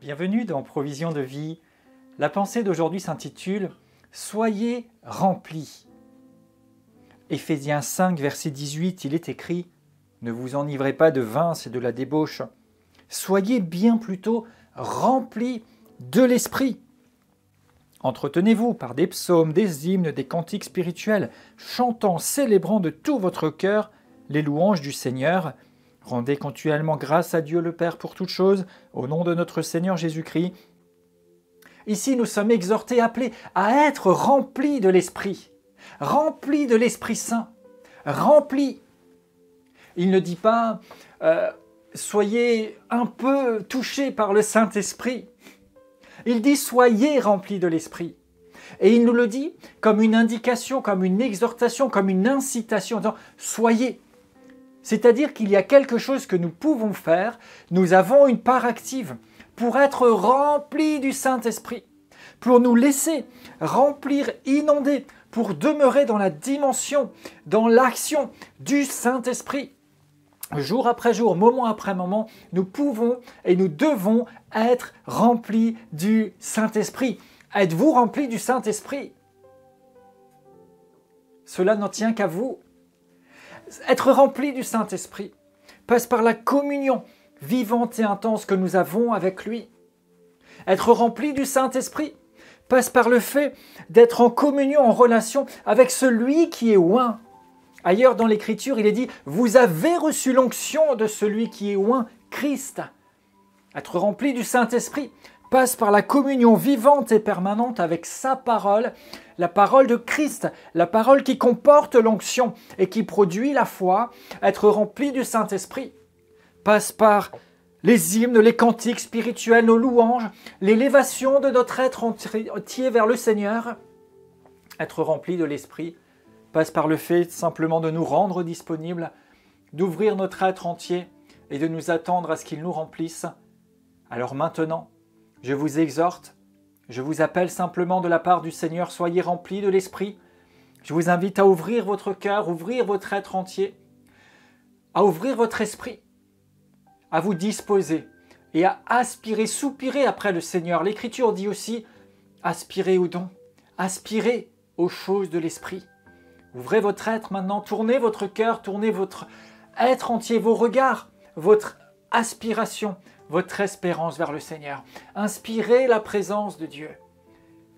Bienvenue dans Provision de vie. La pensée d'aujourd'hui s'intitule « Soyez remplis ». Éphésiens 5, verset 18, il est écrit « Ne vous enivrez pas de vin, c'est de la débauche. Soyez bien plutôt remplis de l'Esprit. Entretenez-vous par des psaumes, des hymnes, des cantiques spirituels, chantant, célébrant de tout votre cœur les louanges du Seigneur. Rendez continuellement grâce à Dieu le Père pour toutes choses, au nom de notre Seigneur Jésus-Christ. » Ici, nous sommes exhortés, appelés à être remplis de l'Esprit, remplis de l'Esprit Saint, remplis. Il ne dit pas soyez un peu touchés par le Saint-Esprit. Il dit soyez remplis de l'Esprit. Et il nous le dit comme une indication, comme une exhortation, comme une incitation, en disant soyez. C'est-à-dire qu'il y a quelque chose que nous pouvons faire, nous avons une part active pour être remplis du Saint-Esprit, pour nous laisser remplir, inonder, pour demeurer dans la dimension, dans l'action du Saint-Esprit. Jour après jour, moment après moment, nous pouvons et nous devons être remplis du Saint-Esprit. Êtes-vous remplis du Saint-Esprit? Cela n'en tient qu'à vous. Être rempli du Saint-Esprit passe par la communion vivante et intense que nous avons avec lui. Être rempli du Saint-Esprit passe par le fait d'être en communion, en relation avec celui qui est oint. Ailleurs dans l'Écriture, il est dit « Vous avez reçu l'onction de celui qui est oint, Christ ». Être rempli du Saint-Esprit passe par la communion vivante et permanente avec sa parole, la parole de Christ, la parole qui comporte l'onction et qui produit la foi. Être rempli du Saint-Esprit passe par les hymnes, les cantiques spirituels, nos louanges, l'élévation de notre être entier vers le Seigneur. Être rempli de l'Esprit passe par le fait simplement de nous rendre disponibles, d'ouvrir notre être entier et de nous attendre à ce qu'il nous remplisse. Alors maintenant, je vous exhorte, je vous appelle simplement de la part du Seigneur, soyez remplis de l'Esprit. Je vous invite à ouvrir votre cœur, ouvrir votre être entier, à ouvrir votre esprit, à vous disposer et à aspirer, soupirer après le Seigneur. L'Écriture dit aussi, aspirez aux dons, aspirez aux choses de l'Esprit. Ouvrez votre être maintenant, tournez votre cœur, tournez votre être entier, vos regards, votre aspiration, votre espérance vers le Seigneur. Inspirez la présence de Dieu.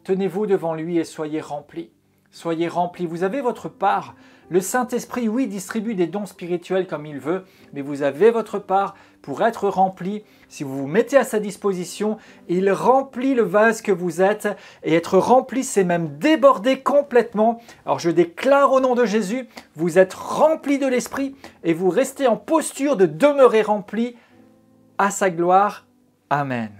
Tenez-vous devant lui et soyez remplis. Soyez remplis. Vous avez votre part. Le Saint-Esprit, oui, distribue des dons spirituels comme il veut, mais vous avez votre part pour être remplis. Si vous vous mettez à sa disposition, il remplit le vase que vous êtes. Et être rempli, c'est même déborder complètement. Alors je déclare au nom de Jésus, vous êtes remplis de l'Esprit et vous restez en posture de demeurer remplis à sa gloire. Amen.